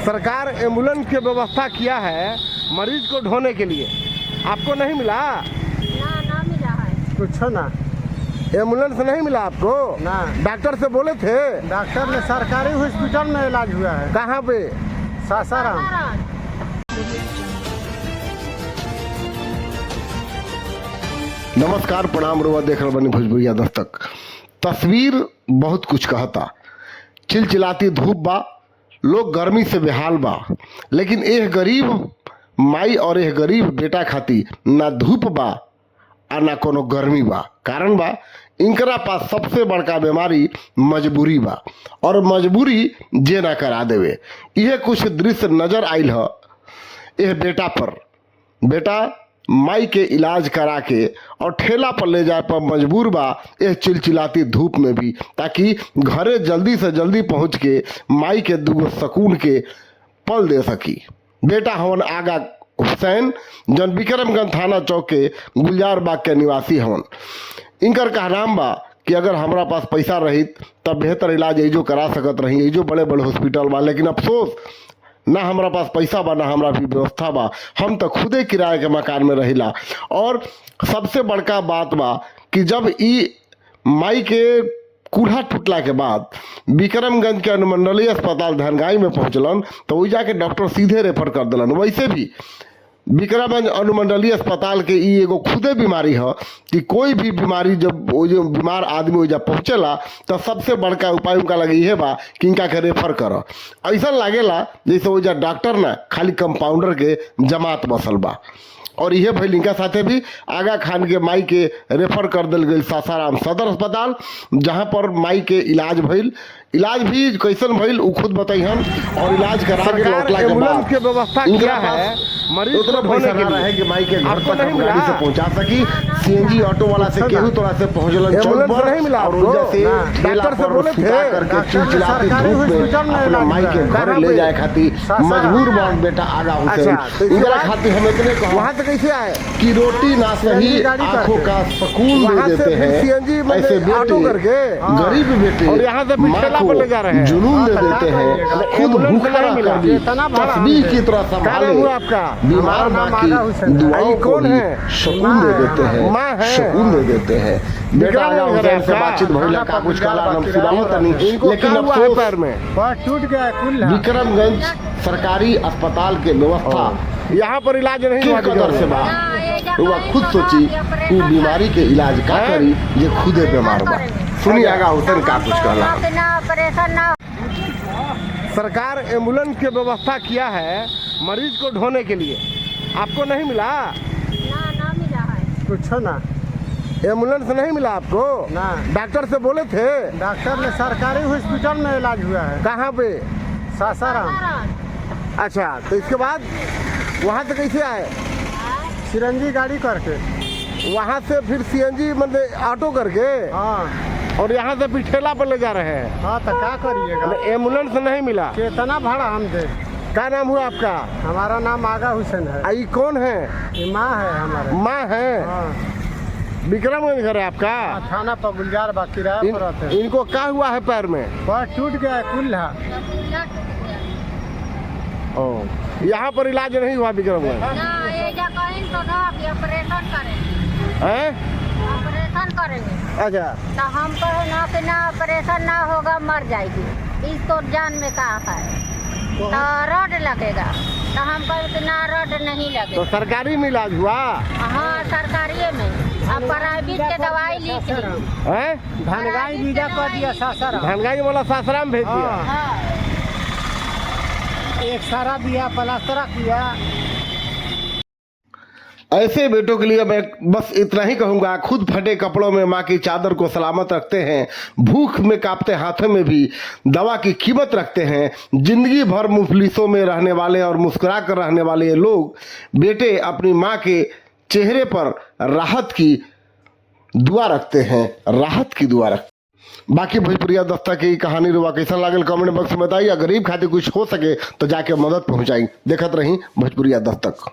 सरकार एम्बुलेंस की व्यवस्था किया है मरीज को ढोने के लिए, आपको नहीं मिला? ना मिला है कुछ ना। एम्बुलेंस नहीं मिला आपको? ना। डॉक्टर से बोले थे? डॉक्टर ने सरकारी हॉस्पिटल में इलाज हुआ है। कहाँ पे? सासाराम। नमस्कार, प्रणाम, रुआ देख रहे बनी भोजपुरिया दस्तक। तस्वीर बहुत कुछ कहता। चिलचिलाती धूप बा, लोग गर्मी से बेहाल बा, लेकिन एह गरीब माई और एह गरीब बेटा खाती ना धूप बा और ना कोनो गर्मी बा। कारण बा इनकरा पास सबसे बड़का बीमारी मजबूरी बा, और मजबूरी जे ना करा देवे। यह कुछ दृश्य नजर आइल है एह बेटा पर। बेटा माई के इलाज करा के और ठेला पर ले जाए पर मजबूर बा यह चिलचिलाती धूप में भी, ताकि घरे जल्दी से जल्दी पहुंच के माई के दुगो सकून के पल दे सकी। बेटा हवन आगा हुसैन, जन विक्रमगंज थाना चौक के गुलजार बाग के निवासी हवन। इनकर कहनाम बा कि अगर हमारा पास पैसा रही तब बेहतर इलाज एजो करा सकत रही, एजो बड़े बड़े हॉस्पिटल बा, लेकिन अफसोस ना हमारा पास पैसा बा ना हमारा भी व्यवस्था बा। हम तो खुदे किराए के मकान में रहिला। और सबसे बड़का बात बा कि जब ई माई के कूल्हा टूटला के बाद विक्रमगंज के अनुमंडलीय अस्पताल धनगाई में पहुंचलन तो वही जाके डॉक्टर सीधे रेफर कर दिलन। वैसे भी विक्रमगंज अनुमंडलीय अस्पताल के ई एगो खुदे बीमारी है कि कोई भी बीमारी जब वो जो बीमार आदमी वही जब पहुँचेला तो सबसे बड़का उपाय उनका लगे ये बा कि इनका के रेफर करो। ऐसा लागेला जैसे वो डॉक्टर ना खाली कंपाउंडर के जमात बसल बा। और यह भइल इनका साथे भी आगा खान के माई के रेफर कर दिल गई सासाराम सदर अस्पताल, जहां पर माई के इलाज भइल। इलाज भी कैसन भइल उ खुद बताई हम। और इलाज करा के लौटला के बाद की व्यवस्था किया है मरीज को ढोने के लिए कि माई के घर तक नहीं गाड़ी से पहुंचा सकी। सीएनजी ऑटो वाला से केहू तोरा से पहुंचलन चौक पर नहीं मिला और उनसे से ठेला पर बोले थे करके चिलचिलाती धूप में अपना माई के घर ले जाए खाती मजबूर बन बेटा आगा हुसैन। इनका खाती हम इतने कहो वहां तक कैसे आए कि रोटी ना सही आंखों का सुकून दे देते हैं ऐसे बेटे गरीब बेटे और यहाँ से ठेला पर ले जा रहे हैं, जुनून दे देते हैं। खुद भूखा रहकर भी तस्बीह की तरह संभाले बीमार माँ की दुआओं को भी सुकून दे देते हैं, सुकून दे देते हैं। बेटा आगा हुसैन से बातचीत भइला का कुछ कला नाम सुनावत नहीं, लेकिन अफसोस पैर में टूट गया कुल्ला। विक्रमगंज सरकारी अस्पताल के व्यवस्था यहाँ पर इलाज नहीं हुआ कदर से बा। वो खुद सोची कि बीमारी के इलाज का करी जे खुदे बीमार बा। सुनिए आगा हुसैन का कुछ कहला। सरकार एम्बुलेंस की व्यवस्था किया है मरीज को ढोने के लिए, आपको नहीं मिला? ना मिला है कुछ ना। एम्बुलेंस नहीं मिला आपको? ना। डॉक्टर से बोले थे? डॉक्टर ने सरकारी हॉस्पिटल में इलाज हुआ है। कहाँ पे? सासाराम। अच्छा, तो इसके बाद वहाँ से कैसे आए? सीएनजी गाड़ी करके। वहाँ से फिर सीएनजी मतलब ऑटो करके? हाँ। और यहाँ से फिर ठेला पर ले जा रहे हैं? हाँ, तो क्या करिएगा, एम्बुलेंस नहीं मिला। कितना भाड़ा हम दे? क्या नाम हुआ आपका? हमारा नाम आगा हुसैन है। ये कौन है? ये माँ है हमारे। माँ है? हाँ। विक्रमगंज घर है आपका? थाना पर गुलजार बाग किराया पर रहते हैं। इनको क्या हुआ है पैर में? पैर टूट गया है कुल्हा। यहाँ पर इलाज नहीं हुआ विक्रमगंज? ऑपरेशन करेंगे। अच्छा, तो हम कहे ना कि ना ऑपरेशन ना होगा मर जाएगी, इसको जान में कहा है तो रड लगेगा। तो हम कहे कि ना रड नहीं लगेगा। तो सरकारी में इलाज हुआ? हाँ, सरकारी में। अब प्राइवेट के दवाई ली थी। धनगाई वीजा कर दिया सासाराम। धनगाई वाला सासाराम भेज दिया। हाँ। एक सारा दिया, प्लास्टर किया। ऐसे बेटों के लिए मैं बस इतना ही कहूँगा, खुद फटे कपड़ों में माँ की चादर को सलामत रखते हैं, भूख में कांपते हाथों में भी दवा की कीमत रखते हैं। जिंदगी भर मुफलिसों में रहने वाले और मुस्कुरा कर रहने वाले ये लोग बेटे अपनी माँ के चेहरे पर राहत की दुआ रखते हैं, राहत की दुआ रखते हैं। बाकी भोजपुरिया दस्तक की कहानी रुआ कैसा लागल कमेंट बॉक्स में बताइए। गरीब खातिर कुछ हो सके तो जाके मदद पहुँचाई। देखत रही भोजपुरिया दस्तक।